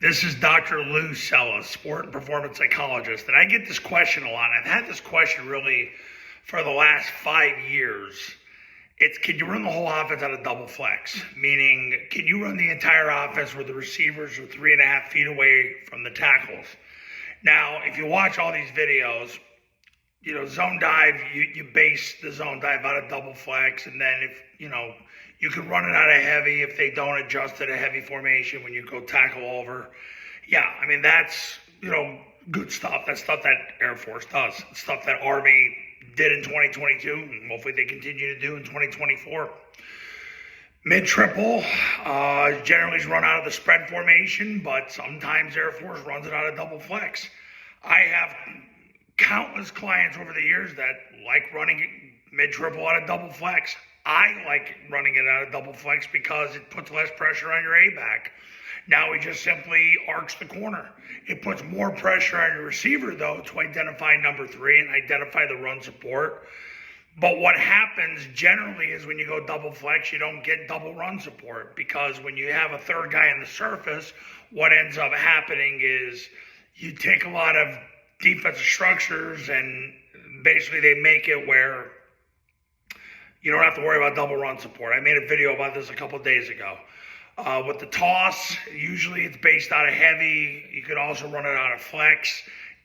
This is Dr. Lou Cella, sport and performance psychologist. And I get this question a lot. I've had this question really for the last 5 years. It's, can you run the whole offense out of double flex? Meaning, can you run the entire offense where the receivers are 3.5 feet away from the tackles? Now, if you watch all these videos, zone dive, you base the zone dive out of double flex. And then if, you can run it out of heavy if they don't adjust to a heavy formation when you go tackle over. Yeah, I mean, that's, good stuff. That's stuff that Air Force does. Stuff that Army did in 2022, and hopefully they continue to do in 2024. Mid-triple generally is run out of the spread formation, but sometimes Air Force runs it out of double flex. I have countless clients over the years that like running mid-triple out of double flex. I like running it out of double flex because it puts less pressure on your A-back. Now we just simply arch the corner. It puts more pressure on your receiver, though, to identify number 3 and identify the run support. But what happens generally is when you go double flex, you don't get double run support, because when you have a third guy on the surface, what ends up happening is you take a lot of defensive structures and basically they make it where you don't have to worry about double run support. I made a video about this a couple of days ago. With the toss, usually it's based out of heavy. You could also run it out of flex.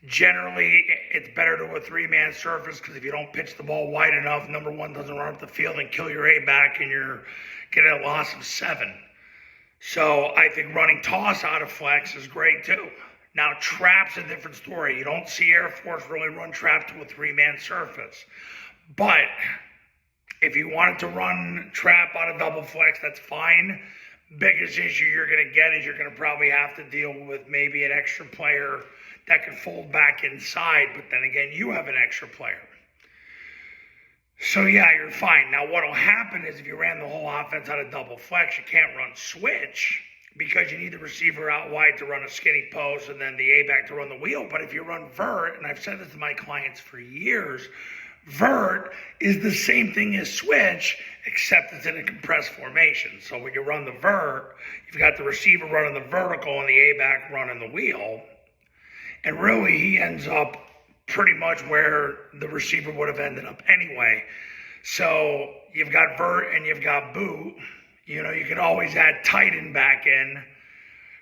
Generally, it's better to a 3-man surface, because if you don't pitch the ball wide enough, number 1 doesn't run up the field and kill your A-back, and you're getting a loss of 7. So I think running toss out of flex is great too. Now, trap's a different story. You don't see Air Force really run trap to a 3-man surface. But if you wanted to run trap out of double flex, that's fine. Biggest issue you're going to get is you're going to probably have to deal with maybe an extra player that can fold back inside, but then again, you have an extra player. So yeah, you're fine. Now what'll happen is if you ran the whole offense out of double flex, you can't run switch, because you need the receiver out wide to run a skinny post and then the A-back to run the wheel. But if you run vert, and I've said this to my clients for years, vert is the same thing as switch, except it's in a compressed formation. So when you run the vert, you've got the receiver running the vertical and the A-back running the wheel. And really, he ends up pretty much where the receiver would have ended up anyway. So you've got vert and you've got boot. You could always add tight end back in,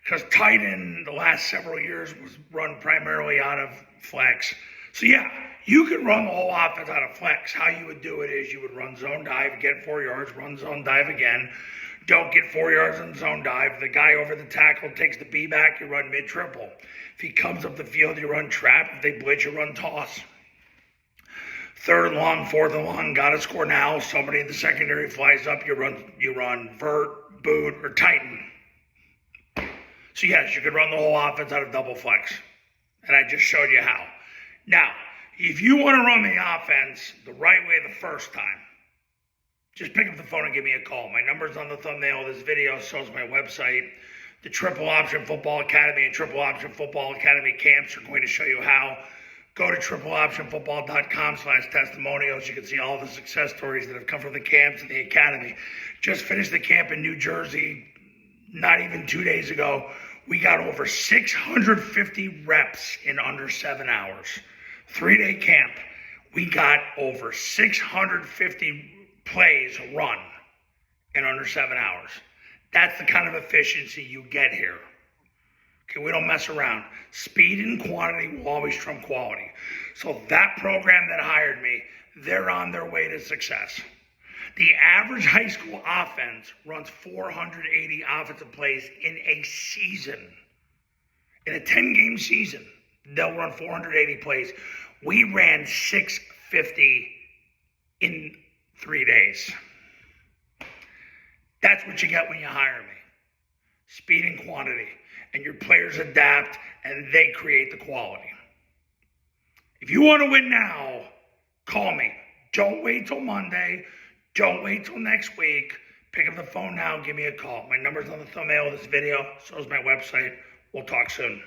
because tight end the last several years was run primarily out of flex. So yeah, you could run the whole offense out of flex. How you would do it is you would run zone dive, get 4 yards, run zone dive again. Don't get 4 yards in zone dive. The guy over the tackle takes the B back, you run mid-triple. If he comes up the field, you run trap. If they blitz, you run toss. 3rd and long, 4th and long, gotta score now. Somebody in the secondary flies up, you run vert, boot, or tighten. So yes, you could run the whole offense out of double flex. And I just showed you how. Now, if you want to run the offense the right way the first time, just pick up the phone and give me a call. My number's on the thumbnail of this video, so is my website. The Triple Option Football Academy and Triple Option Football Academy camps are going to show you how. Go to tripleoptionfootball.com/testimonials. You can see all the success stories that have come from the camps and the academy. Just finished the camp in New Jersey not even 2 days ago. We got over 650 reps in under 7 hours. 3-day camp. We got over 650 plays run in under 7 hours. That's the kind of efficiency you get here. Okay, we don't mess around. Speed and quantity will always trump quality. So that program that hired me, they're on their way to success. The average high school offense runs 480 offensive plays in a season. In a 10-game season, they'll run 480 plays. We ran 650 in 3 days. That's what you get when you hire me. Speed and quantity. And your players adapt and they create the quality. If you want to win now, call me. Don't wait till Monday. Don't wait till next week. Pick up the phone now and give me a call. My number's on the thumbnail of this video. So is my website. We'll talk soon.